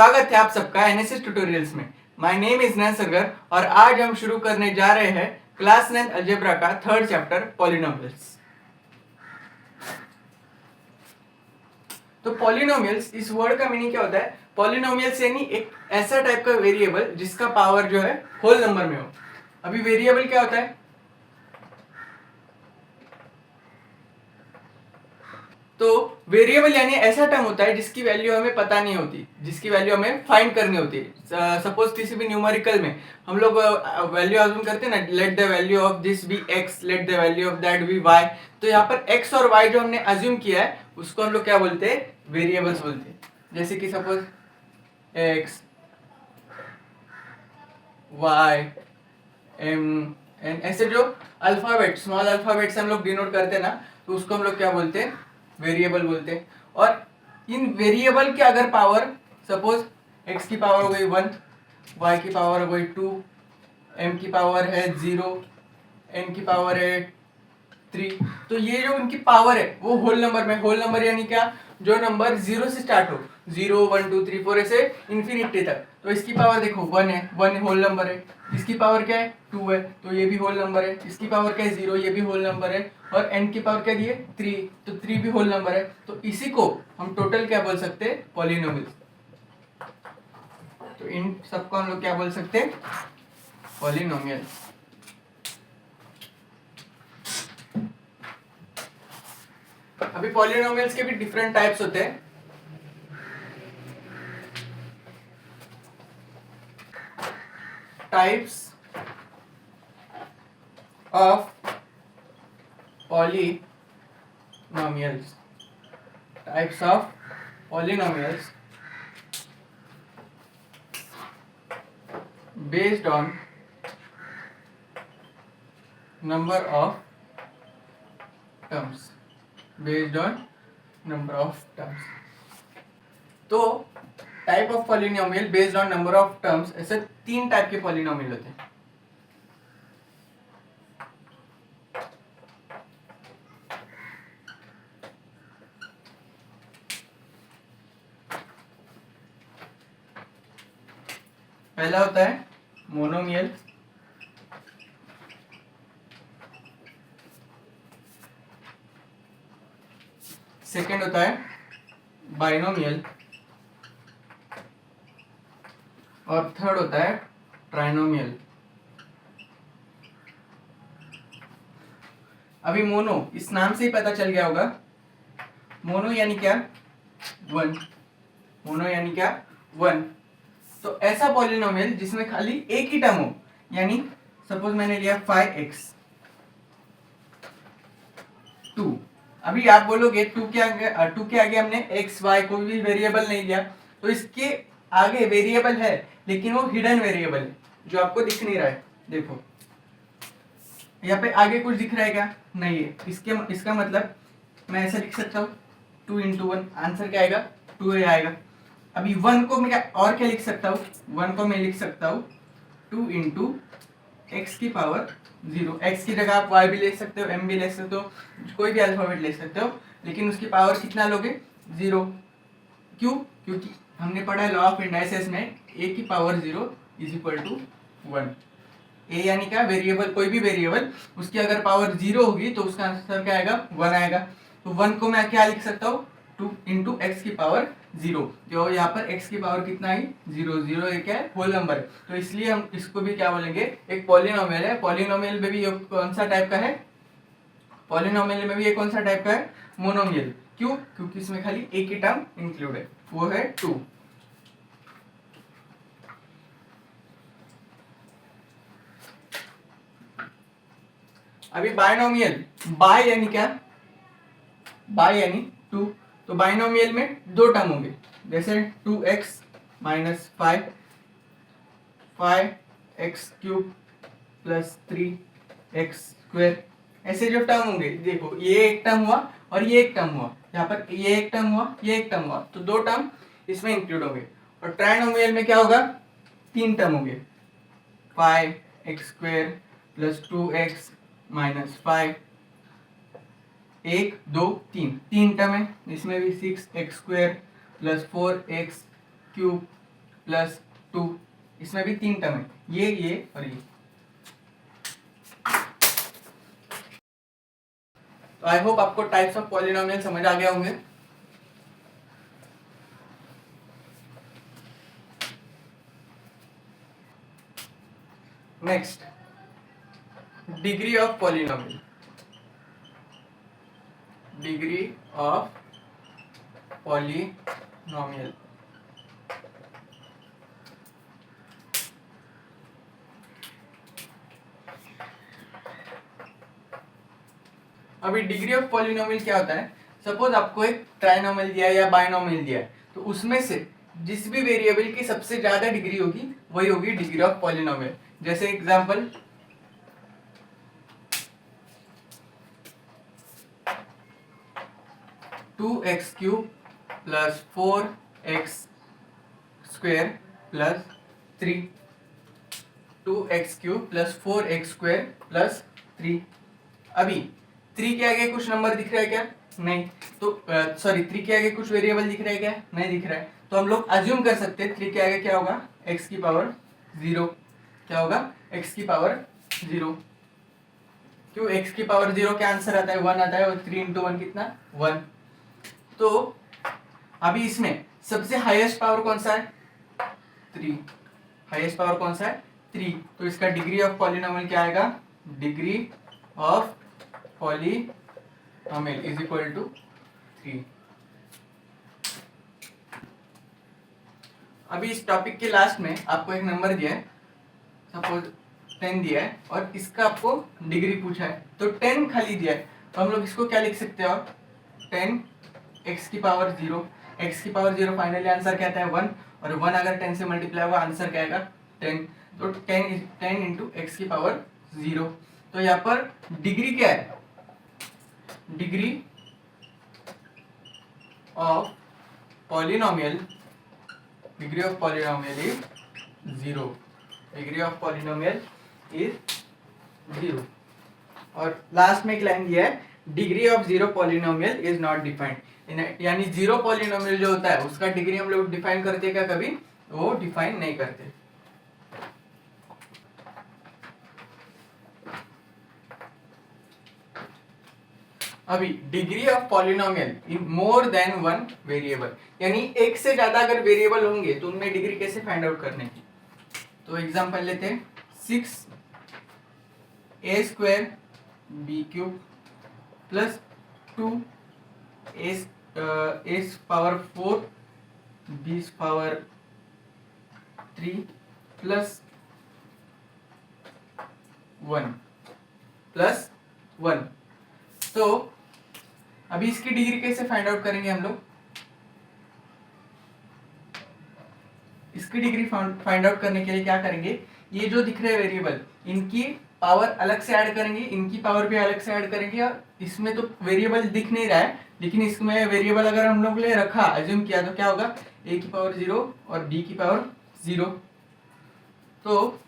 स्वागत है आप सबका एनएसएस ट्यूटोरियल्स में। माय नेम इज नैसरगर और आज हम शुरू करने जा रहे हैं क्लास 9 अलजेब्रा का थर्ड चैप्टर पॉलिनोमियल्स। तो पॉलिनोमियल्स, इस वर्ड का मीनिंग क्या होता है? पॉलिनोमियल्स यानी एक ऐसा टाइप का वेरिएबल जिसका पावर जो है होल नंबर में हो। अभी वेरिएबल क्या होता है? तो वेरिएबल यानी ऐसा टर्म होता है जिसकी वैल्यू हमें पता नहीं होती, जिसकी वैल्यू हमें फाइंड करनी होती है। सपोज किसी भी न्यूमेरिकल में हम लोग वैल्यू अज्यूम करते हैं ना, let the value of this be x, let the value of that be y। तो यहाँ पर x और y जो हमने अज्यूम किया है उसको हम लोग क्या बोलते हैं? वेरिएबल्स बोलते हैं। जैसे कि suppose x, y, m, n, ऐसे जो अल्फाबेट, स्मॉल अल्फाबेट से हम लोग डिनोट करते हैं ना, तो उसको हम लोग क्या बोलते हैं? वेरिएबल बोलते हैं। और इन वेरिएबल के अगर पावर, सपोज x की पावर हो गई 1, y की पावर हो गई 2, m की पावर है 0, n की पावर है 3, तो ये जो उनकी पावर है वो होल नंबर में। होल नंबर यानी क्या? जो नंबर 0 से स्टार्ट हो, 0 1 2 3 4 ऐसे इन्फिनिटी तक। तो इसकी पावर देखो 1 है, 1 होल नंबर है। इसकी पावर क्या है? 2 है, तो ये भी होल नंबर है। इसकी पावर क्या है? 0, ये भी होल नंबर है। और n की पावर क्या दी है? 3, तो 3 भी होल नंबर है। तो इसी को हम टोटल क्या बोल सकते हैं? पॉलिनोमियल्स। तो इन सबको हम लोग क्या बोल सकते हैं? पॉलिनोमियल्स। अभी पॉलिनोमियल्स के भी डिफरेंट टाइप्स होते हैं। Types of polynomials, types of polynomials based on number of terms, based on number of terms। तो type of polynomial based on number of terms, ऐसे 3 टाइप के पॉलिनोमियल होते हैं। पहला होता है मोनोमियल, सेकंड होता है बाइनोमियल और थर्ड होता है ट्राइनोमियल। अभी मोनो, इस नाम से ही पता चल गया होगा। मोनो यानी क्या? 1। मोनो यानी क्या? 1। तो ऐसा पॉलिनोमियल जिसमें खाली एक ही टर्म हो, यानी सपोज मैंने लिया 5x 2। अभी आप बोलोगे 2 के आगे हमने x y कोई भी वेरिएबल नहीं लिया, तो इसके आगे वेरिएबल है लेकिन वो हिडन वेरिएबल है जो आपको दिख नहीं रहा है। देखो यहाँ पे आगे कुछ दिख रहा है क्या? नहीं है। इसका मतलब मैं ऐसा लिख सकता हूँ 2 into 1, आंसर क्या आएगा? 2 आएगा। अभी 1 को मैं और क्या लिख सकता हूँ? 1 को मैं लिख सकता हूँ 2 into x की पावर 0। x की जगह आप y भी ले सकते हो, m भी ले सकते हो, कोई भी अल्फाबेट ले सकते हो, लेकिन उसकी पावर कितना लोगे? 0। क्यों? क्योंकि हमने पढ़ा है लॉ ऑफ इंडाइसेस में a की power 0 is equal to 1। a यानी क्या? वेरिएबल, कोई भी वेरिएबल, उसकी अगर पावर 0 होगी तो उसका आंसर क्या आएगा? 1 आएगा। तो 1 को मैं क्या लिख सकता हूँ? 2 into x की पावर 0। जो यहाँ पर x की पावर कितना है? 0। 0 एक है होल नंबर, तो इसलिए हम इसको भी क्या बोलेंगे? एक पॉलिनोमियल है। पॉलिनोमियल में भी कौन सा टाइप का है? पॉलिनोमियल में भी ये कौन सा टाइप का है? मोनोमियल। क्यों? क्योंकि इसमें खाली एक ही टर्म इंक्लूड है, वो है 2। अभी बायनोमियल, बाय यानी क्या? बाय यानी 2। तो बाइनोमियल में 2 टर्म होंगे, जैसे 2x minus 5, 5x³ plus 3x²। ऐसे जो टर्म होंगे, देखो ये एक टर्म हुआ और ये एक टर्म हुआ, यहाँ पर ये एक टर्म हुआ, ये एक टर्म हुआ, तो 2 टर्म इसमें इंक्लूड होंगे। और ट्राइनोमियल में क्या होगा? 3 टर्म होंगे, 5x² plus 2x minus 5, 1 2 3 term है। इसमें भी 6x² प्लस 4x³ प्लस 2, इसमें भी 3 टर्म है, ये और ये। तो आई होप आपको टाइप्स ऑफ पॉलिनोमियल समझ आ गया होंगे। Next, degree of polynomial. Degree of polynomial. अभी डिग्री ऑफ पॉलिनोमियल क्या होता है? सपोज आपको एक ट्राइनोमियल दिया है या बाइनोमियल दिया है, तो उसमें से जिस भी वेरिएबल की सबसे ज्यादा डिग्री होगी वही होगी डिग्री ऑफ पॉलिनोमियल। जैसे example, two x cube plus 4x square plus 3, 2x cube plus 4x square plus 3। अभी 3 के आगे कुछ नंबर दिख रहा है क्या? नहीं। तो सॉरी, 3 के आगे कुछ वेरिएबल दिख रहा है क्या? नहीं दिख रहा है। तो हम लोग अज्यूम कर सकते हैं 3 के आगे क्या होगा? x की पावर 0। क्या होगा? x की पावर 0। क्यों? x की पावर 0 क्या आंसर आता है? 1 आता है, और 3 इंटू 1 कितना? 1। तो अभी इसमें सबसे हाईएस्ट पावर कौन सा है? 3। हाईएस्ट पावर कौन सा है? 3। तो इसका डिग्री ऑफ पॉलिनोमियल क्या आएगा? Degree of polynomial is equal to 3। अभी इस टॉपिक के लास्ट में आपको एक नंबर दिया है, सपोज 10 दिया है, और इसका आपको डिग्री पूछा है। तो 10 खाली दिया है, तो हम लोग इसको क्या लिख सकते हैं? और 10 x की पावर 0, x की पावर 0 फाइनली आंसर क्या आता है? 1, और 1 अगर 10 से मल्टीप्लाई हुआ आंसर क्या आएगा? 10। तो 10 इंटू एक्स की पावर 0। तो यहाँ पर डिग्री क्या है? Degree of polynomial, degree of polynomial is 0। Degree of polynomial is 0। और लास्ट में एक लाइन दिया है, degree of 0 polynomial is not defined. यानी 0 पॉलिनोमियल जो होता है उसका डिग्री हम लोग डिफाइन करते हैं क्या? कभी वो डिफाइन नहीं करते। अभी degree of polynomial in more than one variable, यानी एक से ज्यादा अगर वेरिएबल होंगे तो उनमें डिग्री कैसे फाइंड आउट करने की? तो एग्जांपल लेते हैं, 6a square b cube plus 2a power 4 b power 3 plus 1 plus 1। तो अभी इसकी डिग्री कैसे फाइंड आउट करेंगे हम लोग? इसकी डिग्री फाइंड आउट करने के लिए क्या करेंगे? ये जो दिख रहे वेरिएबल, इनकी पावर अलग से ऐड करेंगे, इनकी पावर भी अलग से ऐड करेंगे। और इसमें तो वेरिएबल दिख नहीं रहा है, लेकिन इसमें वेरिएबल अगर हम लोग ने रखा, अज्यूम किया, तो क्या होगा? a की पावर 0 और b की पावर 0। तो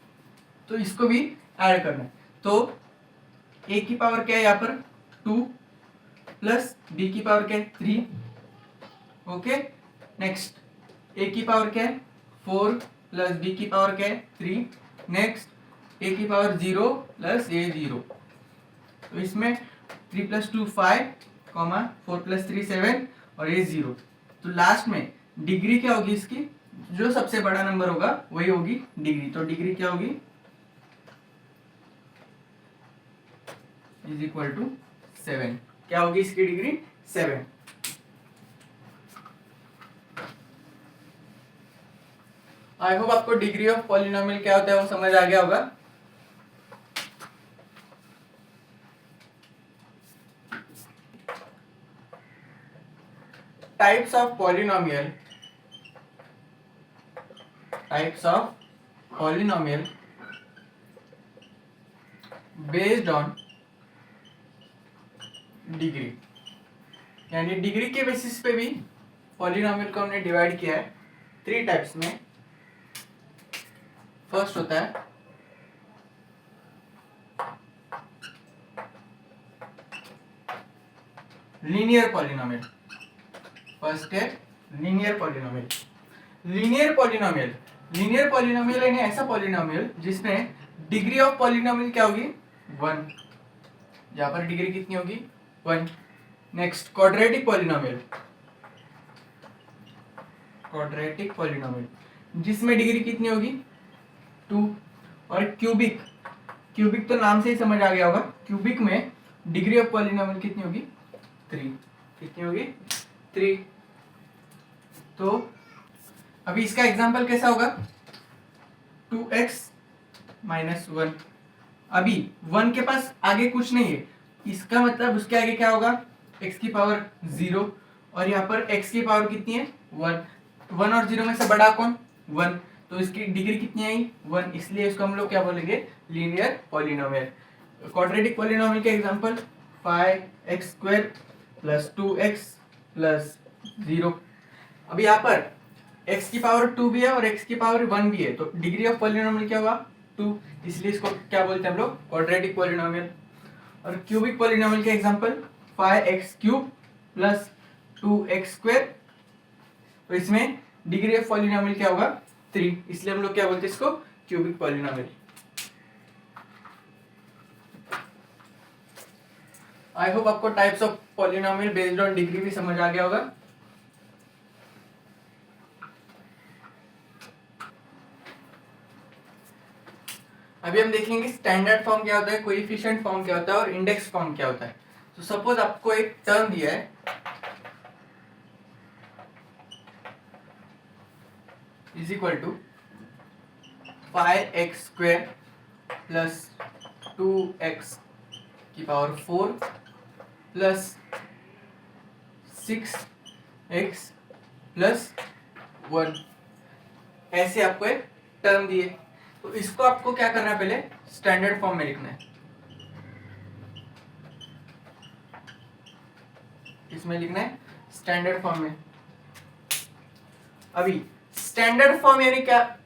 इसको भी ऐड करना है। तो a की पावर क्या है यहाँ पर? 2 प्लस b की पावर क्या है? 3। ओके, नेक्स्ट a की पावर क्या है? 4 प्लस b की पावर क्या है? 3। नेक्स्ट a की पावर 0 प्लस a 0। तो इसमें 3 प्लस 2 5, 4 प्लस 3 7 और a 0। तो लास्ट में डिग्री क्या होगी इसकी? जो सबसे बड़ा नंबर होगा वही होगी डिग्री। तो डिग्री क्या होगी? Is equal to 7। क्या होगी इसकी डिग्री? 7। आई होप आपको डिग्री ऑफ पॉलिनोमियल क्या होता है वो समझ आ गया होगा। Types of polynomial, types of polynomial based on degree, यानी डिग्री के बेसिस पे भी पॉलिनोमियल को हमने डिवाइड किया है 3 टाइप्स में। फर्स्ट होता है लीनियर पॉलिनोमियल। फर्स्ट है linear polynomial. Linear polynomial linear polynomial यानी ऐसा पॉलिनोमियल जिसमें डिग्री ऑफ पॉलिनोमियल क्या होगी 1, यहाँ पर डिग्री कितनी होगी 1। Next quadratic polynomial, quadratic polynomial जिसमें डिग्री कितनी होगी 2। और क्यूबिक, क्यूबिक तो नाम से ही समझ आ गया होगा, क्यूबिक में डिग्री ऑफ पॉलिनोमियल कितनी होगी 3, कितनी होगी 3। तो अभी इसका एग्जांपल कैसा होगा 2x माइनस 1। अभी 1 के पास आगे कुछ नहीं है, इसका मतलब उसके आगे क्या होगा x की पावर 0, और यहाँ पर x की पावर कितनी है 1। 1 और 0 में से बड़ा कौन 1, तो इसकी डिग्री कितनी आई 1, इसलिए इसको हम लोग क्या बोलेंगे लीनियर पॉलिनोमियल। क्वाड्रेटिक पॉलिनोमियल के example 5x² plus 2x plus 0। अब यहाँ पर x की पावर 2 भी है और x की पावर 1 भी है, तो डिग्री ऑफ पॉलिनोमियल क्या होगा 2, इसलिए इसको क्या बोलते हैं हम लोग क्वाड्रेटिक पॉलिनोमियल। और क्यूबिक पॉलिनोमियल के एग्जांपल 5x³ प्लस 2x², तो इसमें डिग्री ऑफ पॉलिनोमियल क्या होगा 3, इसलिए हम लोग क्या बोलते हैं इसको क्यूबिक पॉलिनोमियल। आई होप आपको types of polynomial based on degree भी समझ आ गया होगा। अभी हम देखेंगे स्टैंडर्ड फॉर्म क्या होता है, कोएफिशिएंट फॉर्म क्या होता है और इंडेक्स फॉर्म क्या होता है। तो सपोज आपको एक टर्म दिया है is equal to 5x² plus 2x की पावर 4 प्लस 6x प्लस 1, ऐसे आपको एक टर्म दिए। तो इसको आपको क्या करना है, पहले स्टैंडर्ड फॉर्म में लिखना है, इसमें लिखना है स्टैंडर्ड फॉर्म में। अभी स्टैंडर्ड फॉर्म यानी क्या,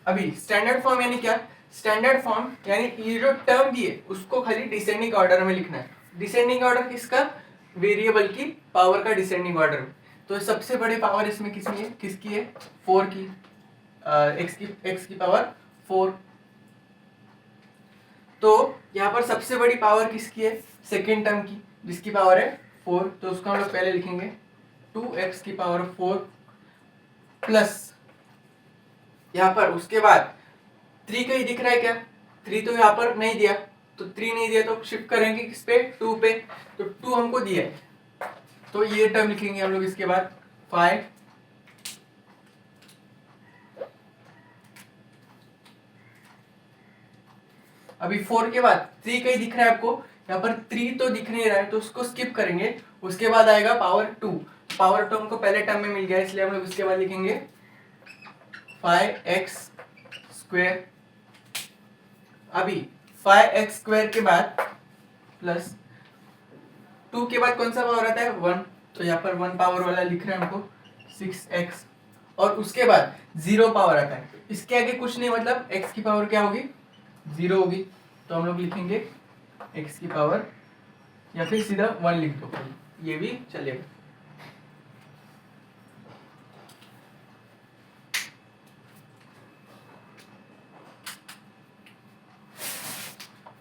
अभी स्टैंडर्ड फॉर्म यानी क्या, स्टैंडर्ड फॉर्म यानी ये जो टर्म दिए उसको खाली डिसेंडिंग ऑर्डर में लिखना है। डिसेंडिंग ऑर्डर किसका, वेरिएबल की पावर का डिसेंडिंग ऑर्डर। तो सबसे बड़ी पावर इसमें किसकी है 4 की, x की पावर 4। तो यहाँ पर सबसे बड़ी पावर किसकी है सेकेंड टर्म की, जिसकी पावर है 4, तो उसको हम लोग पहले लिखेंगे 2x की पावर 4 प्लस, यहाँ पर उसके बाद 3 कहीं दिख रहा है क्या, 3 तो यहाँ पर नहीं दिया, तो 3 नहीं दिया तो शिफ्ट करेंगे किस पे 2 पे, तो 2 हमको दिया है, तो ये टर्म लिखेंगे हम लोग। इसके बाद 5 अभी 4 के बाद 3 कहीं दिख रहा है आपको, यहाँ पर 3 तो दिख नहीं रहा है तो उसको स्किप करेंगे। उसके बाद आएगा पावर 2, पावर 2 हमको पहले टर्म में मिल गया इसलिए हम लोग उसके बाद लिखेंगे 5x²। अभी 5x² के बाद प्लस 2 के बाद कौन सा पावर आता है 1, तो यहाँ पर 1 पावर वाला लिख रहे हैं हमको 6x, और उसके बाद 0 पावर आता है, इसके आगे कुछ नहीं, मतलब x की पावर क्या होगी 0 होगी, तो हम लोग लिखेंगे x की पावर, या फिर सीधा 1 लिख दो, ये भी चलेगा।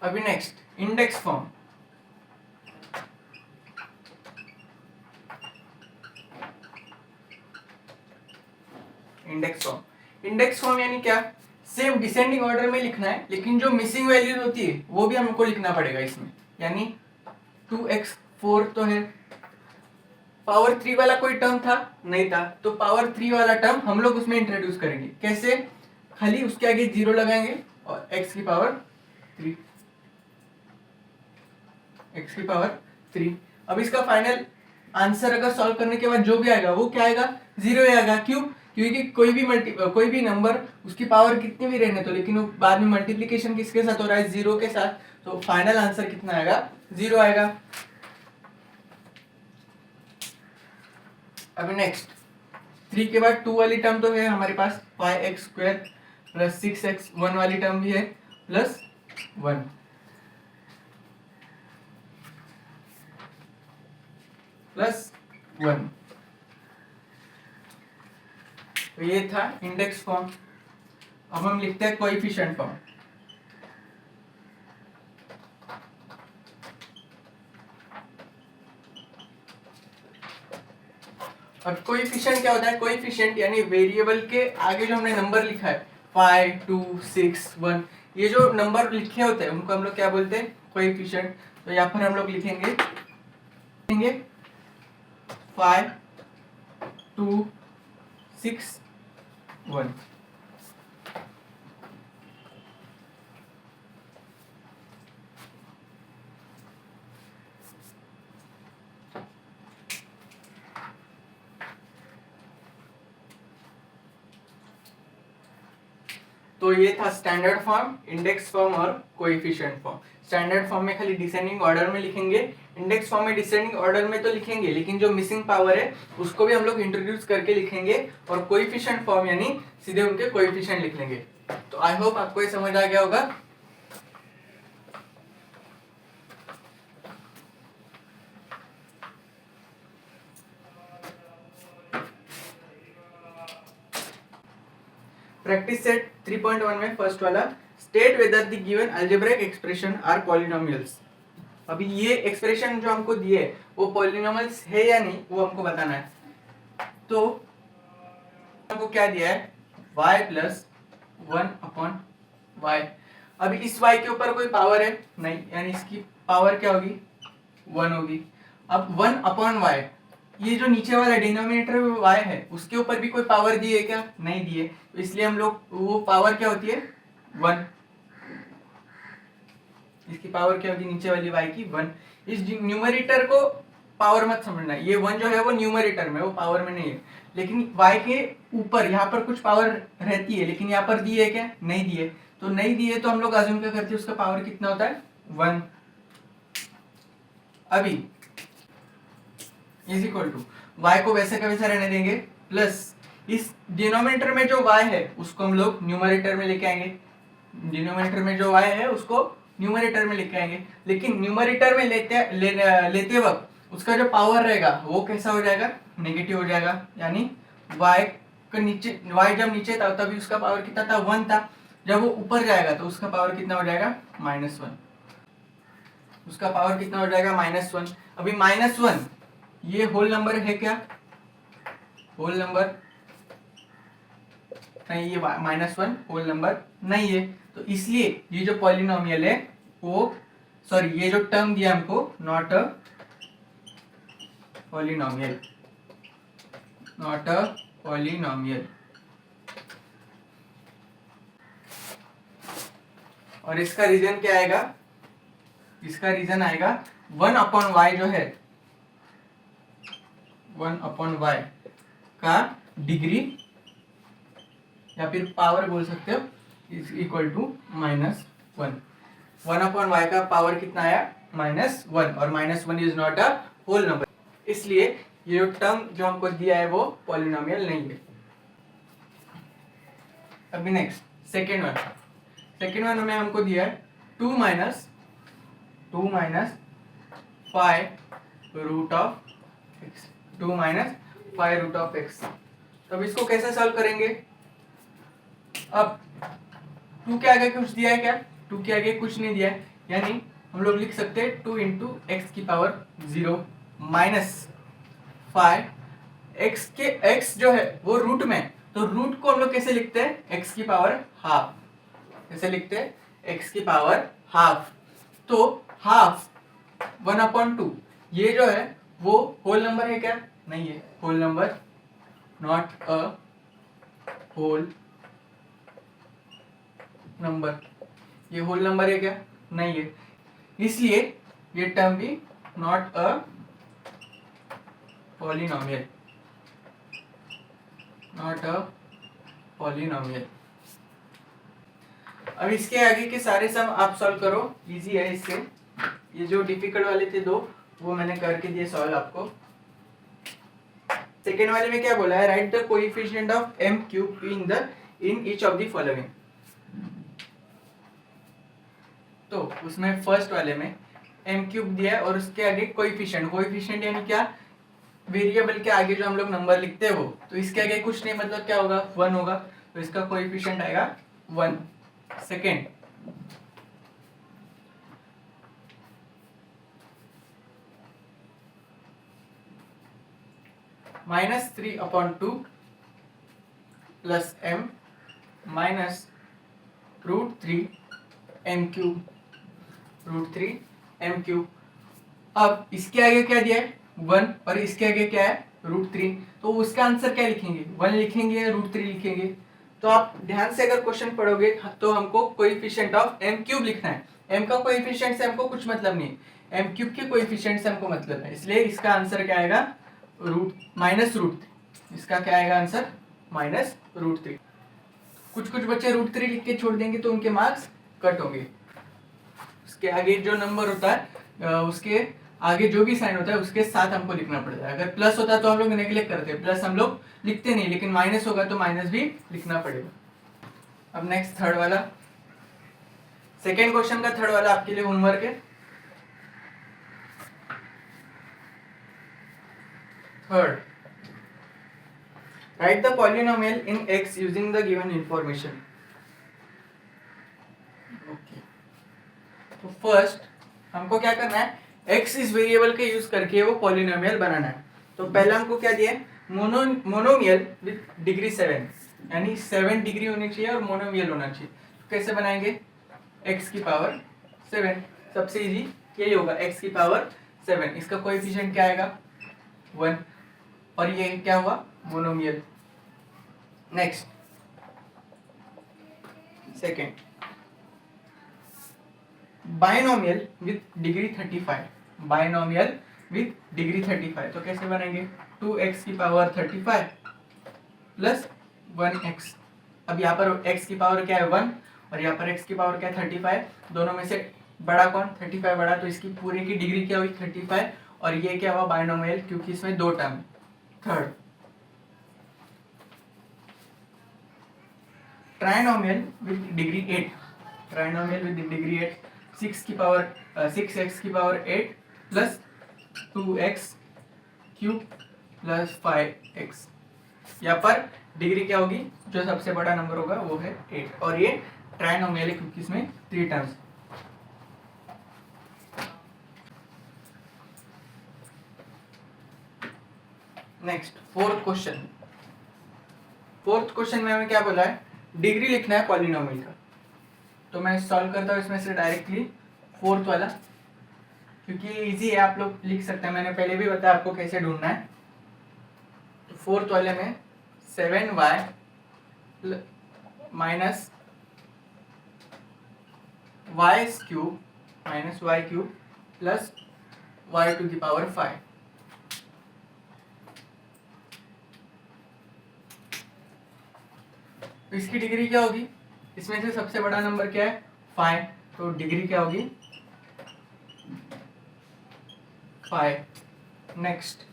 अभी next index form. Index form यानी क्या, सेम डिसेंडिंग ऑर्डर में लिखना है, लेकिन जो मिसिंग वैल्यूज होती है वो भी हमको लिखना पड़ेगा इसमें। यानी 2x4 तो है, पावर 3 वाला कोई टर्म था नहीं था, तो पावर 3 वाला टर्म हम लोग उसमें इंट्रोड्यूस करेंगे। कैसे, खाली उसके आगे 0 लगाएंगे और x की पावर 3, x की पावर 3। अब इसका फाइनल आंसर अगर सॉल्व करने के बाद जो भी आएगा वो क्या आएगा 0 ही आएगा। क्यों, क्योंकि कोई भी नंबर उसकी पावर कितनी भी रहने तो, लेकिन वो बाद में मल्टीप्लिकेशन किसके साथ हो रहा है 0 के साथ, तो फाइनल आंसर कितना आएगा 0 आएगा। अब नेक्स्ट 3 के बाद 2 वाली टर्म तो है हमारे पास 5x² प्लस 6x, 1 वाली टर्म भी है प्लस 1। प्लस 1, तो ये था इंडेक्स फॉर्म। अब हम लिखते हैं कोएफिशिएंट फॉर्म। अब कोएफिशिएंट क्या होता है? कोएफिशिएंट यानी वेरिएबल के आगे जो हमने नंबर लिखा है 5, 2, 6, 1, ये जो नंबर लिखे होते हैं उनको हम लोग क्या बोलते हैं? कोएफिशिएंट। तो यहाँ पर हम लोग लिखेंगे 5, 2, 6, 1। तो ये था स्टैंडर्ड फॉर्म, इंडेक्स फॉर्म और कोएफिशिएंट फॉर्म। स्टैंडर्ड फॉर्म में खाली डिसेंडिंग ऑर्डर में लिखेंगे, इंडेक्स फॉर्म में डिसेंडिंग ऑर्डर में तो लिखेंगे लेकिन जो मिसिंग पावर है उसको भी हम लोग इंट्रोड्यूस करके लिखेंगे, और कोएफिशिएंट फॉर्म यानी सीधे उनके कोएफिशिएंट लिख लेंगे। तो आई होप आपको ये समझ आ गया होगा। प्रैक्टिस सेट 3.1 में फर्स्ट वाला, state whether the given algebraic expression are polynomials. अभी ये एक्सप्रेशन जो हमको दिए वो पॉलिनोमियल्स है या नहीं वो हमको बताना है। तो हमको क्या दिया है? y plus 1/y। अभी इस y के ऊपर कोई पावर है नहीं, यानी इसकी पावर क्या होगी? 1 होगी। अब 1/y, ये जो नीचे वाला डिनोमिनेटर में y है उसके ऊपर भी कोई पावर दी है क्या? नहीं दी है। तो इसलिए हम लोग वो पावर क्या होती है? 1। इसकी पावर क्या होगी नीचे वाली y की? 1। इस न्यूमरेटर को पावर मत समझना, ये 1 जो है वो न्यूमरेटर में, वो पावर में नहीं है। लेकिन y के ऊपर यहाँ पर कुछ पावर रहती है, लेकिन यहाँ पर दी है क्या? नहीं दी है। तो नहीं दी है तो हम लोग अज्यूम क्या करते हैं? उसका पावर कितना होता है? 1। अभी इज इक्वल टू y को वैसे का वैसा रहने देंगे, प्लस इस डिनोमिनेटर में जो y है उसको हम लोग न्यूमरेटर में लेके आएंगे। डिनोमिनेटर में जो y है उसको न्यूमरेटर में लेके आएंगे, लेकिन न्यूमरेटर में लेते वक्त उसका जो पावर रहेगा वो कैसा हो जाएगा? नेगेटिव हो जाएगा। यानी y का नीचे, y जब नीचे था तभी उसका पावर कितना था? 1 था। जब वो ऊपर जाएगा तो उसका पावर कितना हो जाएगा? -1। उसका पावर कितना हो जाएगा? -1। अभी -1 ये होल नंबर है क्या? होल नंबर नहीं, ये -1 होल नंबर नहीं है। तो इसलिए ये जो पॉलिनोमियल है वो, सॉरी ये जो टर्म दिया हमको, not a polynomial, not a polynomial. और इसका रीजन क्या आएगा? इसका रीजन आएगा 1/y जो है, 1/y का डिग्री या फिर पावर बोल सकते हो, इज इक्वल टू -1। 1/y का पावर कितना आया? -1, और -1 is not a whole number, इसलिए ये जो टर्म जो हमको दिया है वो पॉलिनोमियल नहीं है। अभी नेक्स्ट सेकेंड वन में हमको दिया है 2 minus 5 root of x, 2 minus 5 root of x। तो अब इसको कैसे सॉल्व करेंगे? अब 2 के आगे कुछ दिया है क्या? 2 के आगे कुछ नहीं दिया है, यानी हम लोग लिख सकते हैं 2 इंटू एक्स की पावर 0 माइनस 5। x के x जो है वो रूट में, तो रूट को हम लोग कैसे लिखते हैं? x की पावर हाफ। कैसे लिखते हैं? x की पावर हाफ। तो हाफ 1/2, ये जो है वो होल नंबर है क्या? नहीं है whole number, not a whole number. ये होल नंबर है क्या? नहीं है, इसलिए ये टर्म भी not a polynomial, not a polynomial. अब इसके आगे के सारे सम आप सॉल्व करो, इजी है इससे। ये जो डिफिकल्ट वाले थे 2 वो मैंने करके दिए सॉल्व आपको। सेकेंड वाले में क्या बोला है? Right the coefficient of m cube in each of the following. तो उसमें फर्स्ट वाले में m क्यूब दिया है और उसके आगे कोएफिशिएंट यानी क्या? वेरिएबल के आगे जो हम लोग नंबर लिखते हैं वो, तो इसके आगे कुछ नहीं, मतलब क्या होगा? 1 होगा। तो इसका कोएफिशिएंट आएगा 1 second -3/2 plus m minus √3 m³। अब इसके आगे क्या दिया है 1 और इसके आगे क्या है √3, तो उसका आंसर क्या लिखेंगे 1 लिखेंगे या √3 लिखेंगे। तो आप ध्यान से अगर क्वेश्चन पढ़ोगे तो हमको कोएफिशिएंट ऑफ m³ लिखना है। m का कोएफिशिएंट से हमको कुछ मतलब नहीं, m³ के कोएफिशिएंट से हमको मतलब है, इसलिए इसका आंसर क्या आएगा -√3। इसका क्या आएगा आंसर -√3। कुछ बच्चे √3 लिख के छोड़ देंगे तो उनके मार्क्स कट होंगे। उसके आगे जो नंबर होता है उसके आगे जो भी साइन होता है उसके साथ हमको लिखना पड़ता है। अगर प्लस होता है तो हम लोग नेग्लेक्ट करते हैं, प्लस हम लोग लिखते नहीं, लेकिन माइनस होगा तो माइनस भी लिखना पड़ेगा। अब नेक्स्ट थर्ड वाला, सेकेंड क्वेश्चन का थर्ड वाला आपके लिए होमवर्क है। Third, right the polynomial in x using the given information. Okay, तो फर्स्ट हमको क्या करना है, x इस वेरिएबल के यूज करके वो पॉलिनोमियल बनाना है। तो पहले हमको क्या दिया है, मोनोमियल विद डिग्री 7, यानी 7 डिग्री होनी चाहिए और मोनोमियल होना चाहिए। तो कैसे बनाएंगे, x की पावर 7, सबसे इजी यही होगा, x की पावर 7, इसका कोएफिशिएंट क्या आएगा 1, और ये क्या हुआ monomial. Next second, binomial with degree 35, binomial with degree 35, तो कैसे बनाएंगे, 2x की पावर 35 प्लस 1x। अब यहाँ पर x की पावर क्या है 1 और यहाँ पर x की पावर क्या है 35, दोनों में से बड़ा कौन 35 बड़ा, तो इसकी पूरे की डिग्री क्या हुई 35, और ये क्या हुआ बाइनोमियल क्योंकि इसमें दो term. Third, trinomial with degree 8, trinomial with degree 8, 6x की power 8 plus 2x³ plus 5x। यहाँ पर डिग्री क्या होगी, जो सबसे बड़ा नंबर होगा वो है 8, और ये ट्राइनोमियल है क्योंकि इसमें 3 terms. Next fourth question, fourth question में हमें क्या बोला है, डिग्री लिखना है पॉलिनोमियल का। तो मैं सॉल्व करता हूँ इसमें से डायरेक्टली फोर्थ वाला, क्योंकि ये इजी है, आप लोग लिख सकते हैं, मैंने पहले भी बताया आपको कैसे ढूंढना है। तो फोर्थ वाले में 7y minus y³ minus y³ plus y⁵। तो इसकी डिग्री क्या होगी, इसमें से सबसे बड़ा नंबर क्या है 5, तो डिग्री क्या होगी 5। नेक्स्ट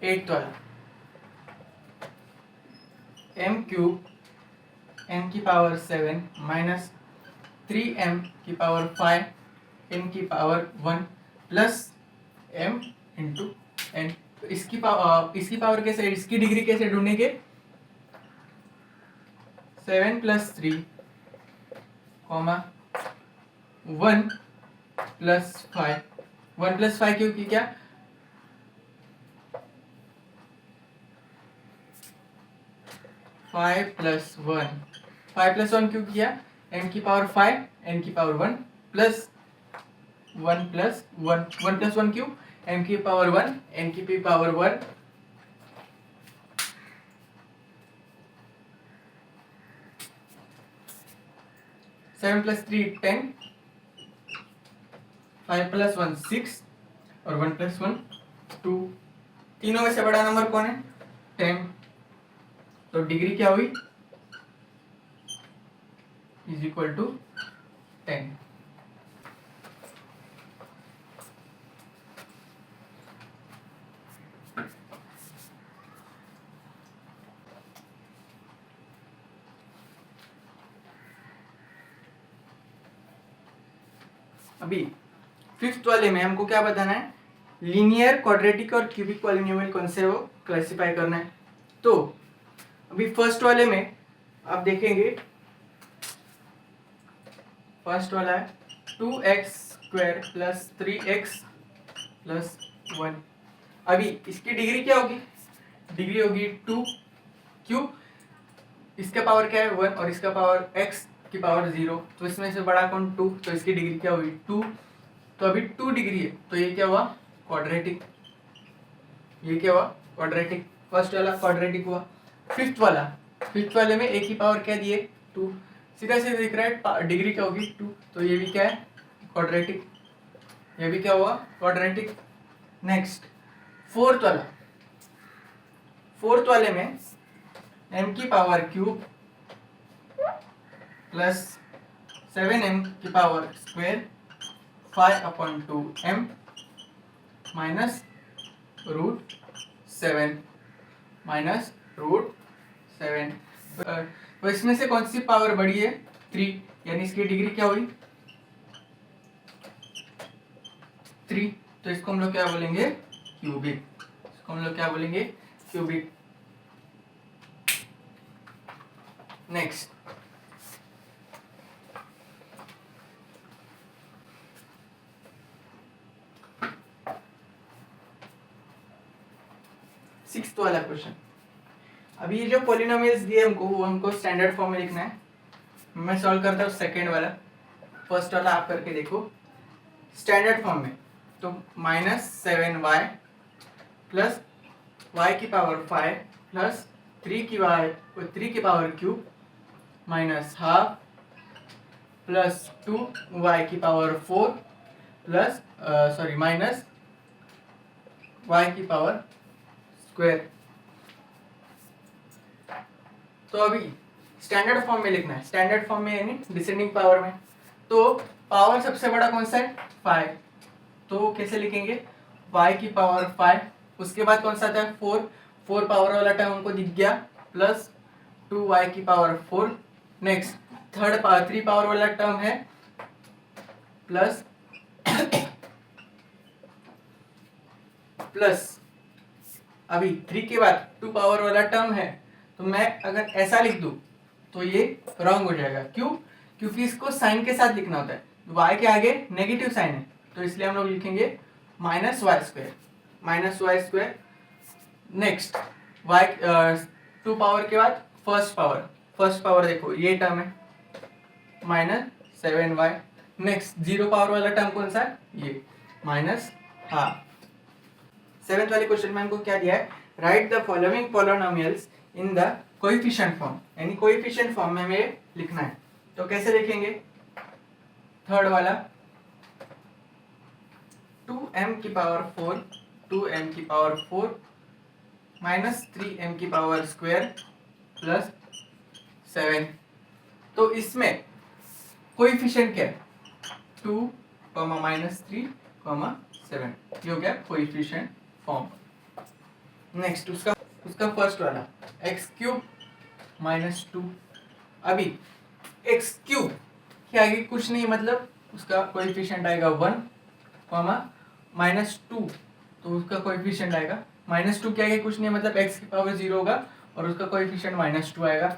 8th वाला, m³ n की पावर 7 माइनस 3m की पावर 5 n की power 1 plus m into n। तो इसकी पावर कैसे, इसकी डिग्री कैसे ढूंढेंगे, 7 प्लस 3 1 प्लस 5, 1 प्लस 5 क्योंकि क्या 5 प्लस 1 क्यों किया, n की पावर 5 n की पावर 1 प्लस 1 प्लस 1 क्यों, m की पावर 1 n की पावर 1 7 प्लस 3 10, 5 प्लस 1 6 और 1 प्लस 1 2। तीनों में से बड़ा नंबर कौन है 10, तो डिग्री क्या हुई इज इक्वल टू 10। अभी फिफ्थ वाले में हमको क्या बताना है, लीनियर क्वाड्रेटिक और क्यूबिक पॉलिनोमियल कौन से वो क्लासिफाई करना है। तो अभी फर्स्ट वाले में आप देखेंगे फर्स्ट वाला है 2x² प्लस 3x प्लस 1। अभी इसकी डिग्री क्या होगी? डिग्री होगी 2। क्यों? इसका पावर क्या है 1 और इसका पावर x की पावर 0, तो इसमें से बड़ा कौन 2, तो इसकी डिग्री क्या होगी 2। तो अभी 2 डिग्री है, तो ये क्या हुआ क्वाड्रेटिक। ये क्या हुआ क्वाड्रेटिक। फर्स्ट वाला क्वाड्रेटिक हुआ। फिफ्थ वाले में a की पावर क्या दिए 2, सीधा सीधा दिख रहा है डिग्री क्या होगी 2, तो ये भी क्या है क्वाड्रेटिक। ये भी क्या हुआ क्वाड्रेटिक। नेक्स्ट फोर्थ वाले में m की पावर क्यूब प्लस 7m की पावर स्क्वायर 5/2m माइनस √7 तो इसमें से कौन सी पावर बड़ी है 3, यानी इसकी डिग्री क्या हुई 3, तो इसको हम लोग क्या बोलेंगे क्यूबिक। नेक्स्ट सिक्स्थ वाला क्वेश्चन। अभी ये जो पॉलिनोमियल्स दिए हमको वो हमको स्टैंडर्ड फॉर्म में लिखना है। मैं सॉल्व करता हूँ सेकेंड वाला। फर्स्ट वाला आप करके देखो स्टैंडर्ड फॉर्म में। तो -7y प्लस y की पावर 5 प्लस 3 की power cube minus half plus 2y की पावर 4 प्लस माइनस y की पावर स्क्वायर। तो अभी स्टैंडर्ड फॉर्म में लिखना है। स्टैंडर्ड फॉर्म में यानी डिसेंडिंग पावर में। तो पावर सबसे बड़ा कौन सा है 5, तो कैसे लिखेंगे y की पावर 5, उसके बाद कौन सा था 4 पावर वाला टर्म हमको दिख गया प्लस 2y की पावर 4। नेक्स्ट 3 पावर वाला टर्म है प्लस अभी 3 के बाद 2 पावर वाला टर्म है, तो मैं अगर ऐसा लिख दूं तो ये रॉन्ग हो जाएगा। क्यों? क्योंकि इसको साइन के साथ लिखना होता है। y के आगे नेगेटिव साइन है, तो इसलिए हम लोग लिखेंगे -y²। नेक्स्ट y 2 पावर के बाद फर्स्ट पावर देखो ये टर्म है -7y। नेक्स्ट 0 पावर वाला टर्म कौन सा है ये -हाफ। सेवेंथ वाले क्वेश्चन में हमको क्या दिया है right the following polynomials in the coefficient form, यानी कोएफिशिएंट फॉर्म में हमें लिखना है। तो कैसे लिखेंगे थर्ड वाला 2m की पावर 4 माइनस 3m की पावर स्क्वायर प्लस 7। तो इसमें कोएफिशिएंट क्या है 2, -3, 7, ये हो गया कोएफिशिएंट फॉर्म। नेक्स्ट उसका फर्स्ट वाला x³ -2। अभी x³ के आगे कुछ नहीं, मतलब उसका कोएफिशिएंट आएगा 1, -2, तो उसका कोएफिशिएंट आएगा -2 के आगे कुछ नहीं, मतलब x की पावर 0 होगा और उसका कोएफिशिएंट -2 आएगा।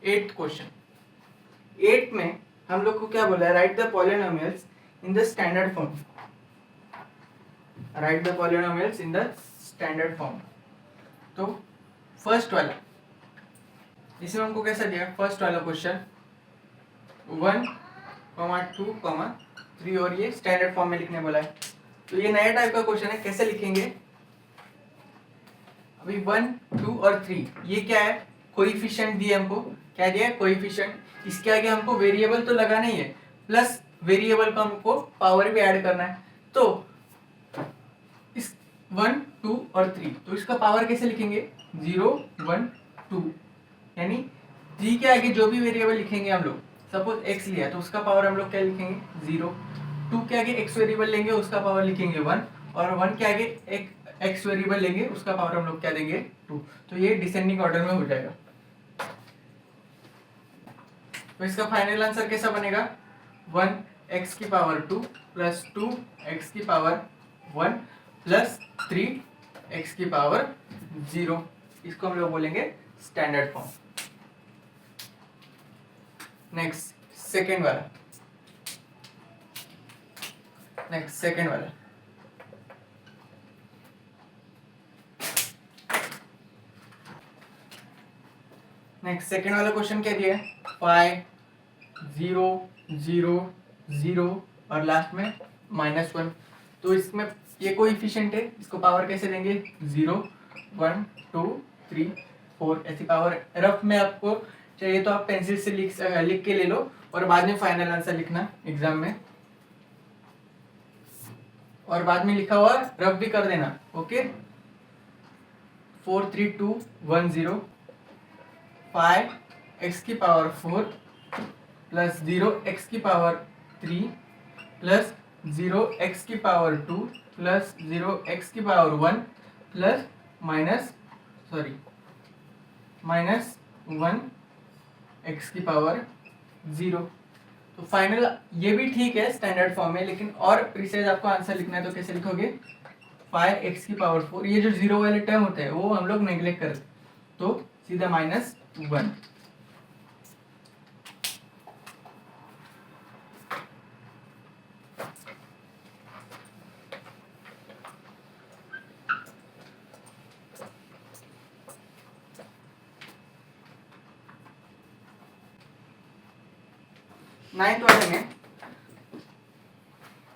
Eighth question. 8 में हम लोग को क्या बोला है right the polynomials in the standard form. तो फर्स्ट वाला इसमें हमको कैसा दिया फर्स्ट वाला क्वेश्चन 1, 2, 3 और ये स्टैंडर्ड फॉर्म में लिखने बोला है। तो ये नया टाइप का क्वेश्चन है, कैसे लिखेंगे अभी 1, 2 और 3 ये क्या है कोएफिशिएंट दिए हमको। क्या दिया है कोएफिशिएंट। इसके आगे हमको वेरिएबल तो लगाना ही है, प्लस वेरिएबल को हमको पावर भी ऐड करना है। तो इस 1, 2 और 3, तो इसका पावर कैसे लिखेंगे 0, 1, 2, यानी 3 के आगे जो भी वेरिएबल लिखेंगे हम लोग, सपोज x लिया तो उसका पावर हम लोग क्या लिखेंगे 0। 2 के आगे x वेरिएबल लेंगे उसका पावर लिखेंगे 1, और 1 के आगे एक x वेरिएबल लेंगे उसका पावर हम लोग क्या देंगे 2। तो ये डिसेंडिंग ऑर्डर में हो जाएगा। तो इसका फाइनल आंसर कैसा बनेगा 1 एक्स की पावर 2 प्लस 2 एक्स की पावर 1 प्लस 3 एक्स की पावर 0। इसको हम लोग बोलेंगे स्टैंडर्ड फॉर्म। नेक्स्ट सेकेंड वाला, नेक्स्ट सेकेंड वाला, नेक्स्ट सेकेंड वाला क्वेश्चन क्या दिया है? 5 0 0 0 और लास्ट में -1। तो इसमें ये कोएफिशिएंट है, इसको पावर कैसे देंगे? 0 1 2 3 4 ऐसी पावर। रफ में आपको चाहिए तो आप पेंसिल से लिख के ले लो और बाद में फाइनल आंसर लिखना एग्जाम में, और बाद में लिखा हुआ रफ भी कर देना। ओके, 4 3 2 1 0, 5 एक्स की पावर 4 प्लस 0 एक्स की पावर 3 प्लस 0 एक्स की पावर 2 प्लस 0 एक्स की पावर 1 प्लस माइनस 1 एक्स की पावर 0। तो फाइनल ये भी ठीक है स्टैंडर्ड फॉर्म में, लेकिन और प्रिसाइज आपको आंसर लिखना है तो कैसे लिखोगे? 5 एक्स की पावर 4, ये जो जीरो वाले टर्म होते हैं वो हम लोग नेग्लेक्ट करते, तो सीधा -1।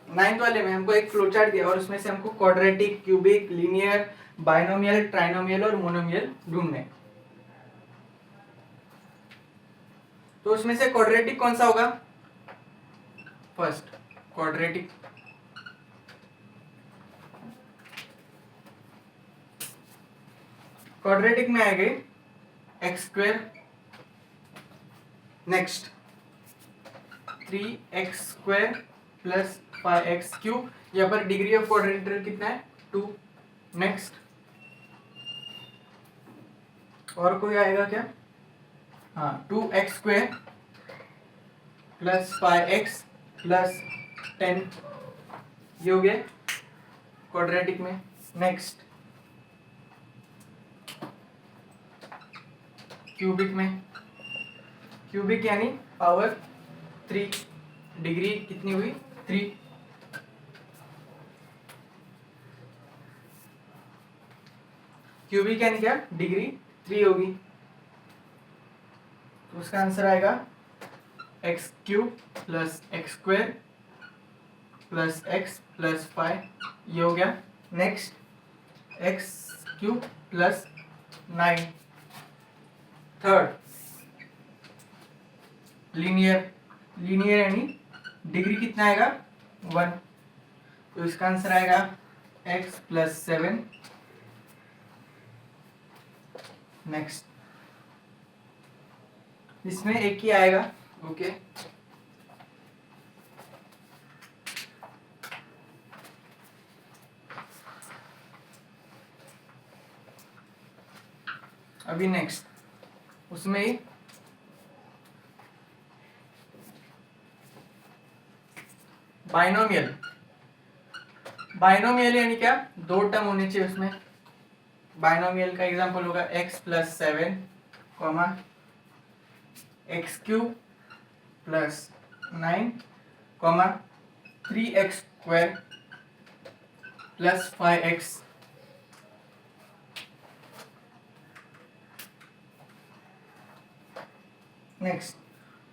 नाइन्थ वाले में हमको एक फ्लोचार्ट दिया और उसमें से हमको quadratic, cubic, linear, binomial, trinomial और मोनोमियल ढूंढने। तो उसमें से क्वाड्रेटिक कौन सा होगा? फर्स्ट क्वाड्रेटिक, क्वाड्रेटिक में आएंगे x square, next 3x square plus 5x cube. यहाँ पर डिग्री ऑफ क्वाड्रेटर कितना है? 2। नेक्स्ट और कोई आएगा क्या? हाँ, 2x square plus 5x plus 10, ये हो गया क्वाड्रेटिक में। नेक्स्ट क्यूबिक में, क्यूबिक यानी पावर 3, डिग्री कितनी हुई? 3। क्यूबिक यानी क्या? डिग्री 3 होगी, तो उसका आंसर आएगा x cube plus x square plus x plus 5, ये हो गया। Next x cube plus 9। Third linear, linear यानी डिग्री कितना आएगा? 1, तो इसका आंसर आएगा x प्लस 7। नेक्स्ट इसमें एक ही आएगा। ओके, अभी नेक्स्ट उसमें ही बाइनोमियल, बाइनोमियल यानी क्या? 2 टर्म होने चाहिए उसमें। बाइनोमियल का एग्जांपल होगा x plus 7 comma x cube plus 9 comma 3x square plus 5x। Next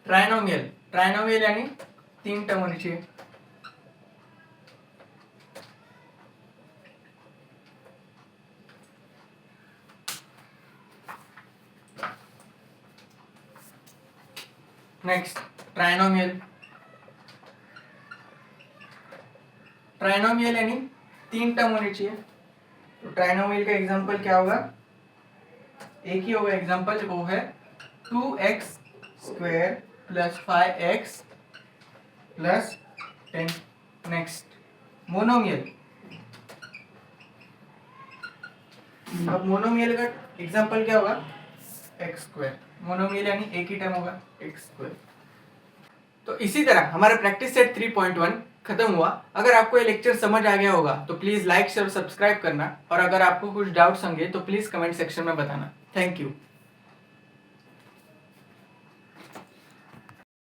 trinomial, trinomial यानी 3 टर्म होनी चाहिए। नेक्स्ट ट्राइनोमियल, ट्राइनोमियल यानी 3 टर्म होनी चाहिए। तो ट्राइनोमियल का एग्जांपल क्या होगा? एक ही होगा एग्जांपल, वो है 2x square plus 5x plus 10। Next monomial, अब मोनोमियल का एग्जांपल क्या होगा? x square. मोनोमियल यानी एक ही टर्म होगा x स्क्वायर। तो इसी तरह हमारा प्रैक्टिस सेट 3.1 खत्म हुआ। अगर आपको ये लेक्चर समझ आ गया होगा तो प्लीज लाइक शेयर सब्सक्राइब करना, और अगर आपको कुछ डाउट्स होंगे तो प्लीज कमेंट सेक्शन में बताना। Thank you.